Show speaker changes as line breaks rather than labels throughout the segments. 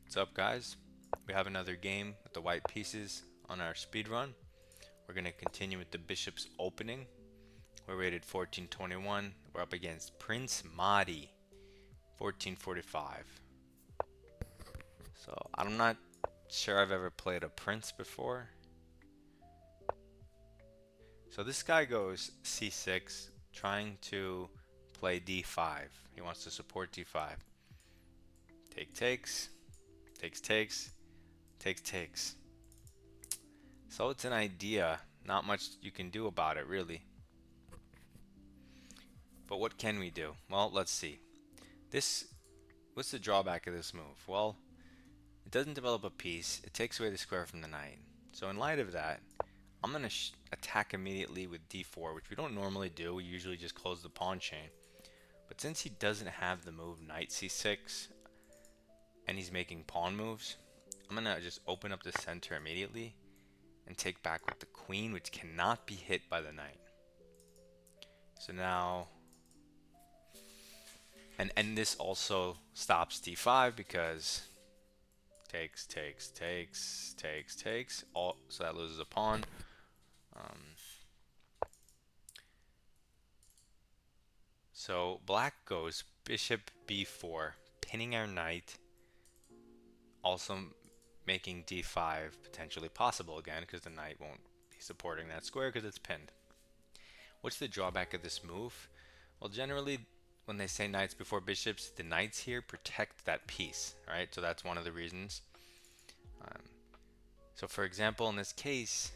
What's up, guys? We have another game with the white pieces on our speed run. We're going to continue with the bishop's opening. We're rated 1421. We're up against Prince Mahdi, 1445. So I'm not sure I've ever played a prince before. So this guy goes c6, trying to play d5. He wants to support d5. Take takes, takes, takes. So it's an idea, not much you can do about it really. But what can we do? Well, let's see. This, what's the drawback of this move? Well, it doesn't develop a piece. It takes away the square from the knight. So in light of that, I'm going to attack immediately with d4, which we don't normally do. We usually just close the pawn chain. But since he doesn't have the move knight c6, and he's making pawn moves, I'm going to just open up the center immediately and take back with the queen, which cannot be hit by the knight. So now, and this also stops d5 because takes. All, so that loses a pawn. So black goes bishop b4, pinning our knight, also making d5 potentially possible again because the knight won't be supporting that square because it's pinned. What's the drawback of this move? Well, generally, when they say knights before bishops, the knights here protect that piece, right? So that's one of the reasons. So for example, in this case,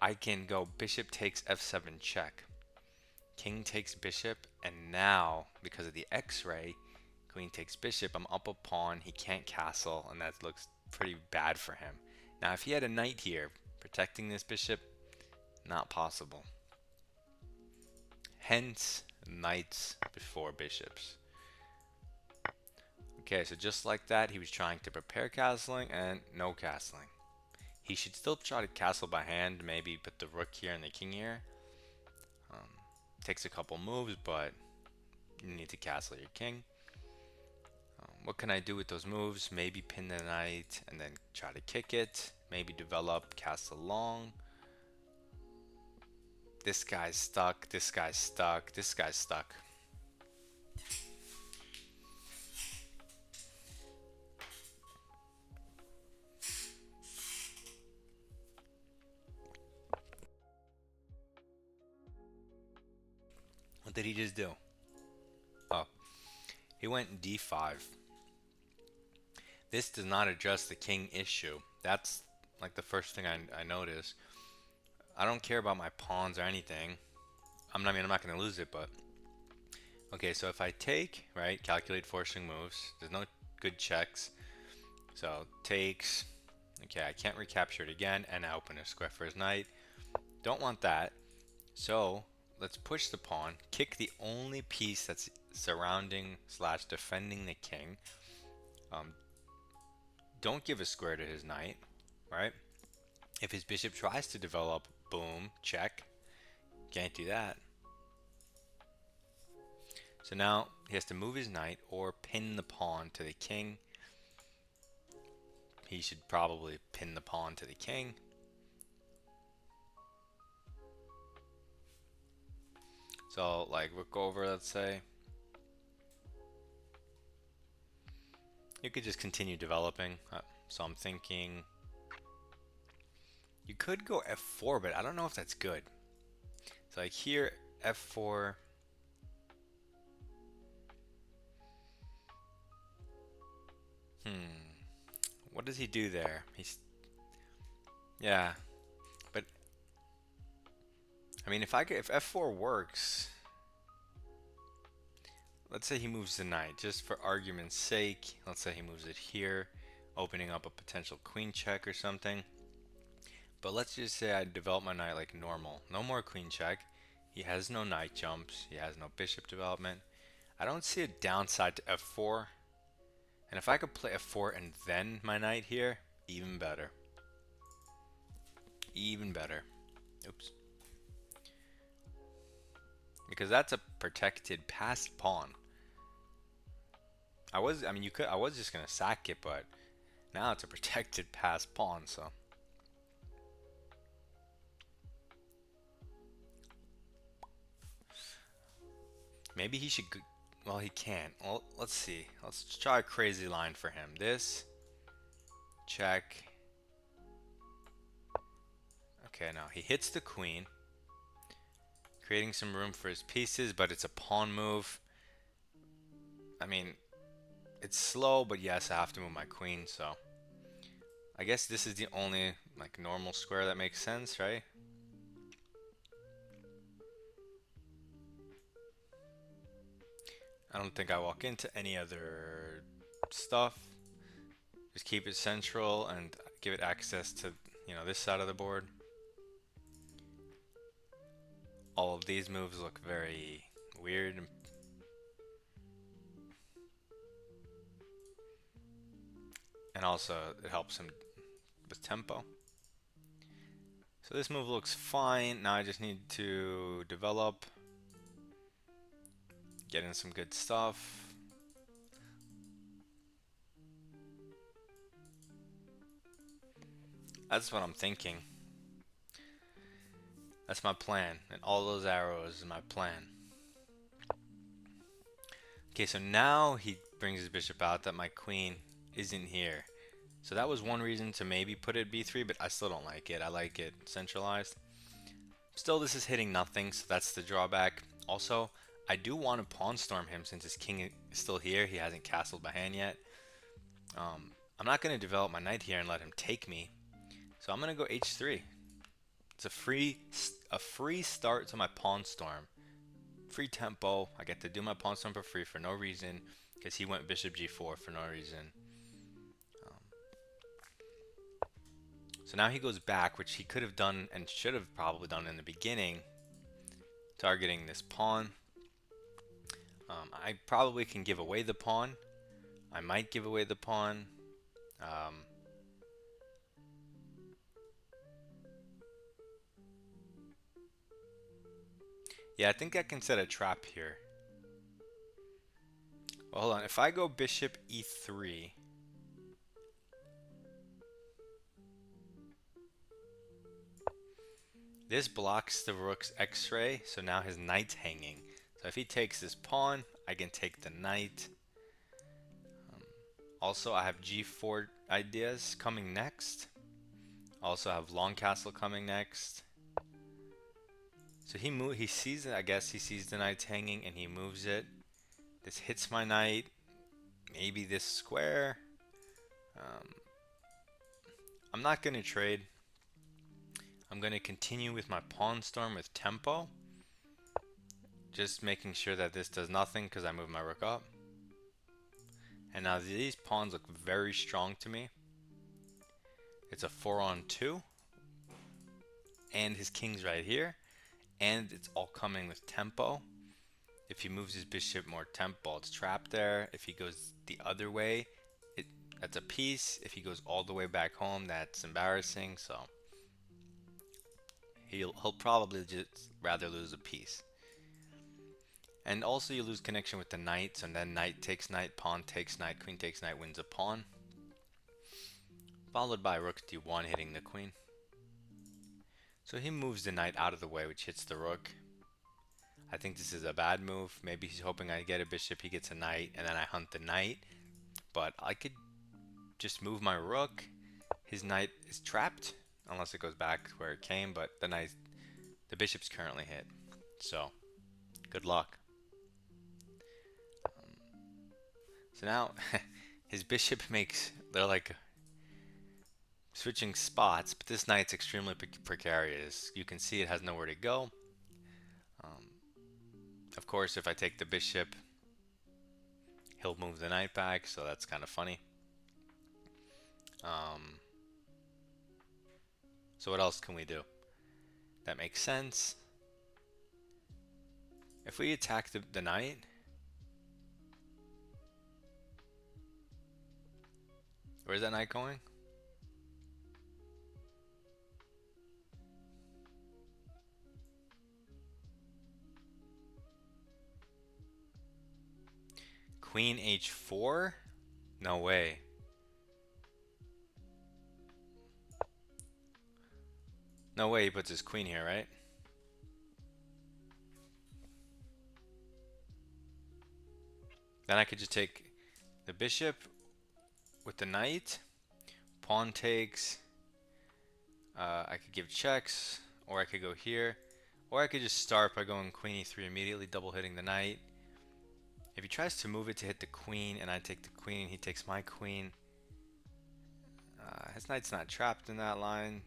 I can go bishop takes f7 check. King takes bishop, and now, because of the x-ray, queen takes bishop, I'm up a pawn, he can't castle, and that looks pretty bad for him. Now, if he had a knight here, protecting this bishop, not possible. Hence, knights before bishops. Okay, so just like that, he was trying to prepare castling, and no castling. He should still try to castle by hand, maybe put the rook here and the king here. Takes a couple moves, but you need to castle your king. What can I do with those moves? Maybe pin the knight and then try to kick it. Maybe develop castle long. This guy's stuck, this guy's stuck, this guy's stuck. What did he just do? Oh, he went d5. This does not address the king issue. That's like the first thing I noticed. I don't care about my pawns or anything. I'm not going to lose it, but okay, so if I take, right, calculate forcing moves, there's no good checks. So takes, okay, I can't recapture it again, and I open a square for his knight. Don't want that. So let's push the pawn, kick the only piece that's surrounding slash defending the king. Don't give a square to his knight, right? If his bishop tries to develop, boom, check. Can't do that. So now he has to move his knight or pin the pawn to the king. He should probably pin the pawn to the king. So like rook over, let's say. You could just continue developing. So I'm thinking you could go f4, but I don't know if that's good. So like here, f4. What does he do there? Yeah, but I mean, if f4 works, let's say he moves the knight, just for argument's sake. Let's say he moves it here, opening up a potential queen check or something. But let's just say I develop my knight like normal. No more queen check. He has no knight jumps. He has no bishop development. I don't see a downside to f4. And if I could play f4 and then my knight here, even better. Even better. Oops. Because that's a protected passed pawn. I mean, I was just gonna sack it, but now it's a protected pass pawn, so. Maybe he should, well, he can't. Well, let's see. Let's try a crazy line for him. This, check. Okay, now he hits the queen, creating some room for his pieces, but it's a pawn move. I mean, it's slow, but yes, I have to move my queen, so. I guess this is the only, like, normal square that makes sense, right? I don't think I walk into any other stuff. Just keep it central and give it access to, this side of the board. All of these moves look very weird. And also, it helps him with tempo. So this move looks fine. Now I just need to develop. Get in some good stuff. That's what I'm thinking. That's my plan. And all those arrows is my plan. Okay, so now he brings his bishop out that my queen isn't here. So that was one reason to maybe put it b3, but I still don't like it. I like it centralized. Still, this is hitting nothing, so that's the drawback. Also, I do want to pawn storm him since his king is still here. He hasn't castled my hand yet. I'm not going to develop my knight here and let him take me. So I'm going to go h3. It's a free start to my pawn storm. Free tempo. I get to do my pawn storm for free for no reason because he went bishop g4 for no reason. So now he goes back, which he could have done and should have probably done in the beginning, targeting this pawn. I probably can give away the pawn. I might give away the pawn. Yeah, I think I can set a trap here. Well, hold on. If I go bishop e3, this blocks the rook's x-ray, so now his knight's hanging. So if he takes this pawn, I can take the knight. Also, I have g4 ideas coming next. Also, I have long castle coming next. So he sees it. I guess he sees the knight's hanging and he moves it. This hits my knight. Maybe this square. I'm not going to trade. I'm going to continue with my pawn storm with tempo. Just making sure that this does nothing because I move my rook up. And now these pawns look very strong to me. It's a 4-on-2. And his king's right here. And it's all coming with tempo. If he moves his bishop more tempo, it's trapped there. If he goes the other way, that's a piece. If he goes all the way back home, that's embarrassing. So he'll probably just rather lose a piece. And also you lose connection with the knights, and then knight takes knight, pawn takes knight, queen takes knight, wins a pawn. Followed by rook d1 hitting the queen. So he moves the knight out of the way, which hits the rook. I think this is a bad move. Maybe he's hoping I get a bishop, he gets a knight, and then I hunt the knight. But I could just move my rook. His knight is trapped, unless it goes back where it came, but the bishop's currently hit. So, good luck. So now, his bishop they're like switching spots, but this knight's extremely precarious. You can see it has nowhere to go. Of course, if I take the bishop, he'll move the knight back, so that's kind of funny. So what else can we do? That makes sense. If we attack the knight, where's that knight going? queen h4? No way. No way he puts his queen here, right? Then I could just take the bishop with the knight. Pawn takes. I could give checks, or I could go here, or I could just start by going queen e3, immediately double hitting the knight. If he tries to move it to hit the queen and I take the queen, he takes my queen. His knight's not trapped in that line,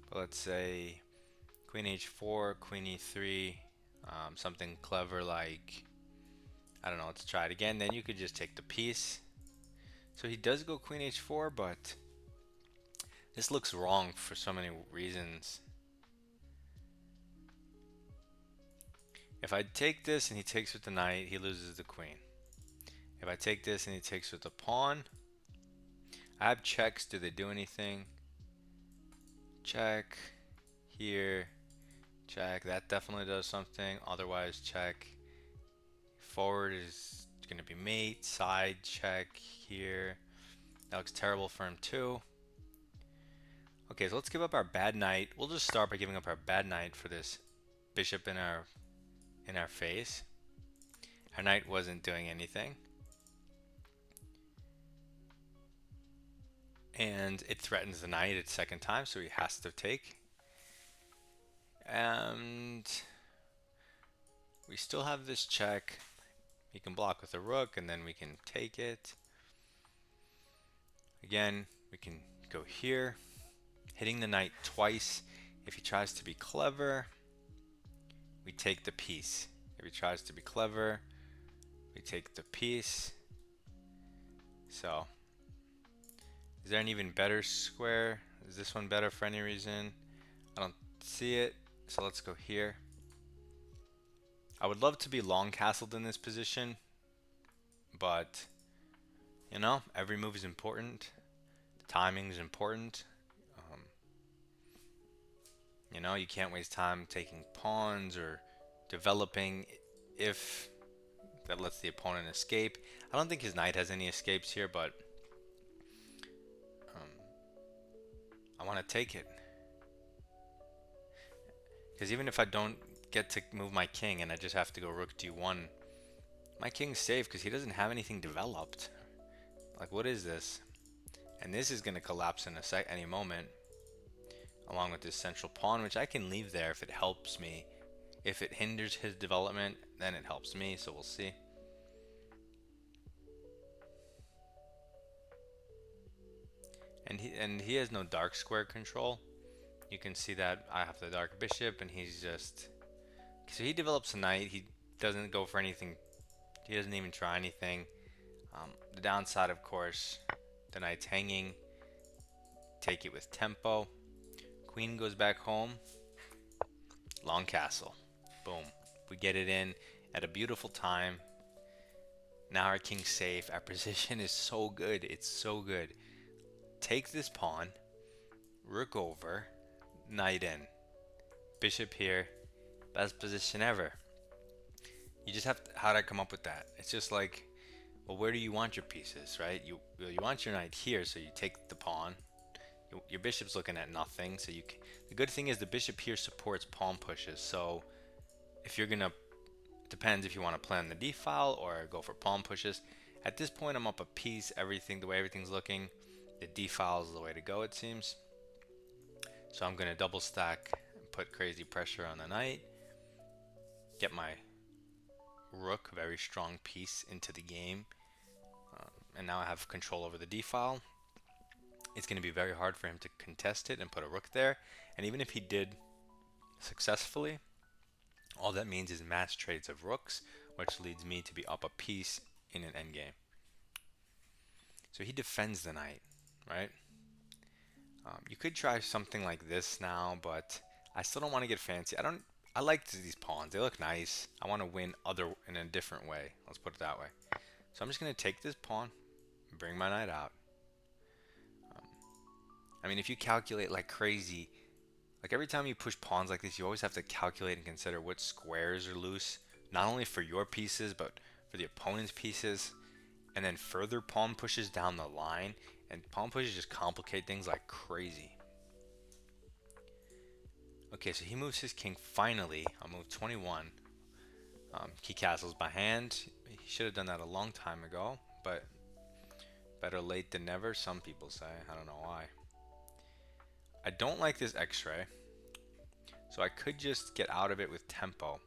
but let's say queen h4, queen e3, something clever like, I don't know, let's try it again. Then you could just take the piece. So he does go queen h4, but this looks wrong for so many reasons. If I take this and he takes with the knight, he loses the queen. If I take this and he takes with the pawn, I have checks. Do they do anything? Check. Here. Check. That definitely does something. Otherwise, check. Forward is going to be mate. Side, check. Here. That looks terrible for him too. Okay, so let's give up our bad knight. We'll just start by giving up our bad knight for this bishop in our face. Our knight wasn't doing anything. And it threatens the knight its second time, so he has to take. And we still have this check. He can block with a rook, and then we can take it. Again, we can go here, hitting the knight twice. If he tries to be clever, we take the piece. If he tries to be clever, we take the piece. So, is there an even better square? Is this one better for any reason? I don't see it, so let's go here. I would love to be long castled in this position, but you know, every move is important. The timing is important. You know, you can't waste time taking pawns or developing if that lets the opponent escape. I don't think his knight has any escapes here, but I want to take it. Because even if I don't get to move my king and I just have to go rook d1, my king's safe because he doesn't have anything developed. Like, what is this? And this is going to collapse in any moment, along with this central pawn, which I can leave there if it helps me. If it hinders his development, then it helps me, so we'll see. And he has no dark square control. You can see that I have the dark bishop, and he's just... So he develops a knight. He doesn't go for anything. He doesn't even try anything. The downside, of course, the knight's hanging. Take it with tempo. Queen goes back home. Long castle. Boom. We get it in at a beautiful time. Now our king's safe. Our position is so good. It's so good. Take this pawn. Rook over. Knight in. Bishop here. Best position ever. You just have to, how did I come up with that? It's just like, well, where do you want your pieces, right? You want your knight here, so you take the pawn. Your bishop's looking at nothing, so the good thing is the bishop here supports pawn pushes. So if you're gonna, it depends if you want to play on the d file or go for pawn pushes. At this point, I'm up a piece. The way everything's looking, the d file is the way to go, it seems. So I'm gonna double stack and put crazy pressure on the knight. Get my rook, very strong piece, into the game. And now I have control over the d file. It's going to be very hard for him to contest it and put a rook there. And even if he did successfully, all that means is mass trades of rooks, which leads me to be up a piece in an endgame. So he defends the knight, right? You could try something like this now, but I still don't want to get fancy. I like these pawns. They look nice. I want to win in a different way. Let's put it that way. So I'm just going to take this pawn, bring my knight out. I mean, if you calculate like crazy, like every time you push pawns like this, you always have to calculate and consider what squares are loose, not only for your pieces, but for the opponent's pieces. and then further pawn pushes down the line, and pawn pushes just complicate things like crazy. Okay, so he moves his king finally on move 21. He castles by hand. He should have done that a long time ago, but better late than never, some people say. I don't know why. I don't like this x-ray, so I could just get out of it with tempo.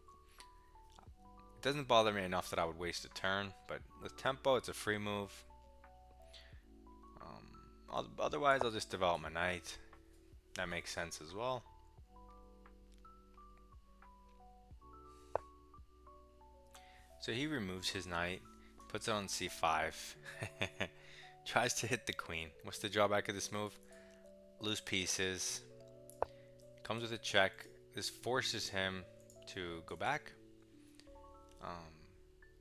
It doesn't bother me enough that I would waste a turn, but with tempo, it's a free move. Otherwise, I'll just develop my knight. That makes sense as well. So he removes his knight, puts it on c5, tries to hit the queen. What's the drawback of this move? Lose pieces. Comes with a check. This forces him to go back,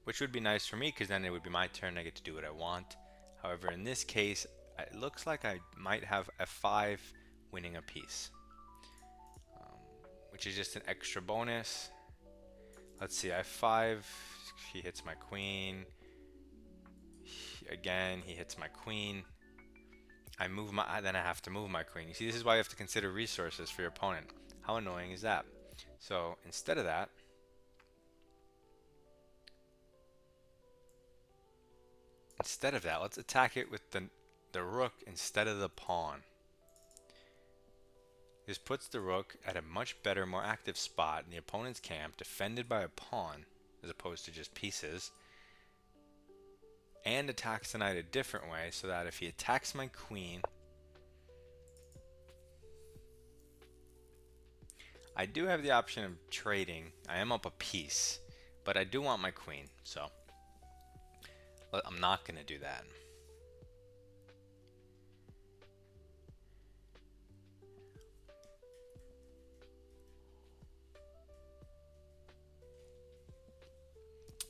which would be nice for me because then it would be my turn. I get to do what I want. However, in this case, it looks like I might have f5 winning a piece, which is just an extra bonus. Let's see, f5. He hits my queen. Again, he hits my queen. Then I have to move my queen. You see, this is why you have to consider resources for your opponent. How annoying is that? So instead of that, let's attack it with the rook instead of the pawn. This puts the rook at a much better, more active spot in the opponent's camp, defended by a pawn as opposed to just pieces, and attacks the knight a different way, so that if he attacks my queen, I do have the option of trading. I am up a piece, but I do want my queen, so I'm not going to do that.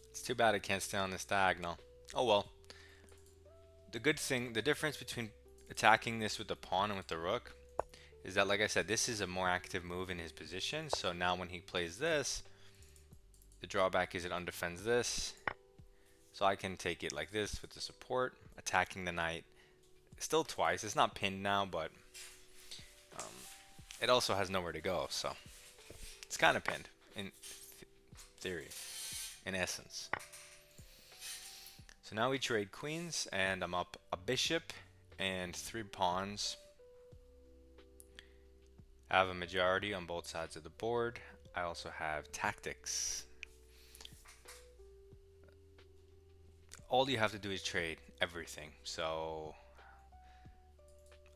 It's too bad I can't stay on this diagonal. Oh well. The difference between attacking this with the pawn and with the rook is that, like I said, this is a more active move in his position. So now when he plays this, the drawback is it undefends this. So I can take it like this with the support, attacking the knight. Still twice. It's not pinned now, but it also has nowhere to go. So it's kind of pinned in theory, in essence. So now we trade queens, and I'm up a bishop and 3 pawns. I have a majority on both sides of the board. I also have tactics. All you have to do is trade everything. So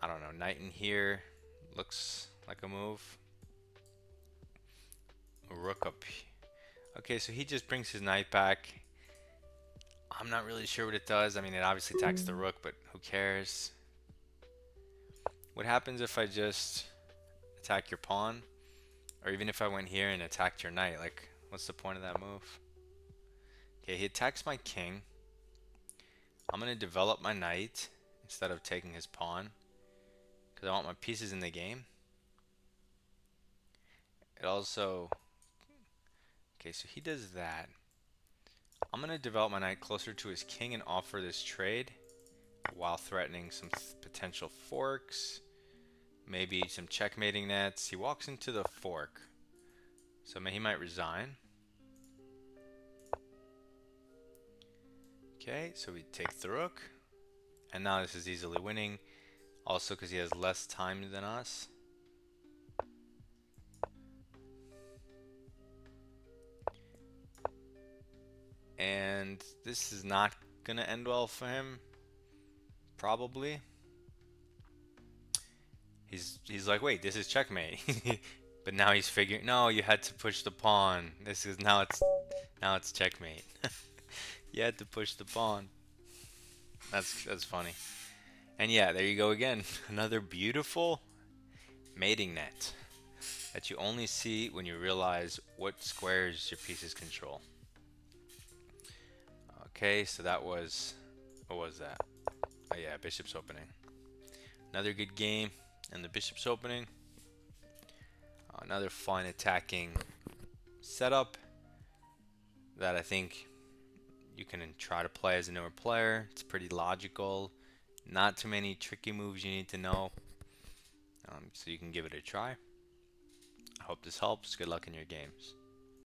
I don't know, knight in here looks like a move. A rook up. Okay, so he just brings his knight back. I'm not really sure what it does. I mean, it obviously attacks the rook, but who cares? What happens if I just attack your pawn? Or even if I went here and attacked your knight? Like, what's the point of that move? Okay, he attacks my king. I'm going to develop my knight instead of taking his pawn, because I want my pieces in the game. It also... Okay, so he does that. I'm going to develop my knight closer to his king and offer this trade while threatening some potential forks, maybe some checkmating nets. He walks into the fork, so he might resign. Okay, so we take the rook, and now this is easily winning, also because he has less time than us. And this is not going to end well for him, probably. He's like, wait, this is checkmate. But now he's figuring, no, you had to push the pawn. This is now it's checkmate. You had to push the pawn. That's funny. And yeah, there you go again. Another beautiful mating net that you only see when you realize what squares your pieces control. Okay, so that was, what was that? Oh yeah, bishop's opening. Another good game in the bishop's opening. Another fun attacking setup that I think you can try to play as a newer player. It's pretty logical. Not too many tricky moves you need to know. So you can give it a try. I hope this helps. Good luck in your games.